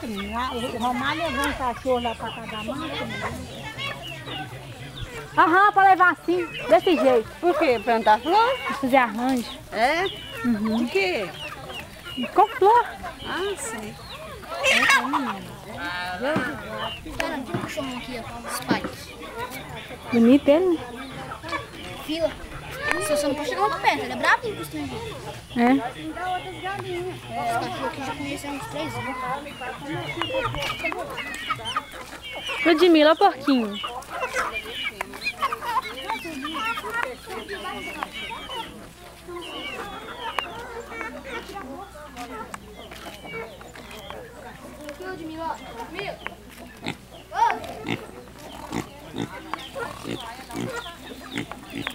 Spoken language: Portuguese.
O Romário levou um cachorro lá para cada máquina. Aham, para levar assim, desse jeito. Por quê? Plantar flor? Pra fazer arranjo. É? Uhum. De quê? Com flor. Ah, sei. Caramba, tem um cachorrão aqui, ó. Spike. Bonito ele, né? Fila. Você não pode chegar muito perto, ele é brabo e costume vir. É. Esse cachorro aqui já conhece há uns 3 anos. Ludmila, o porquinho. Ludmila, Ludmila. Tia.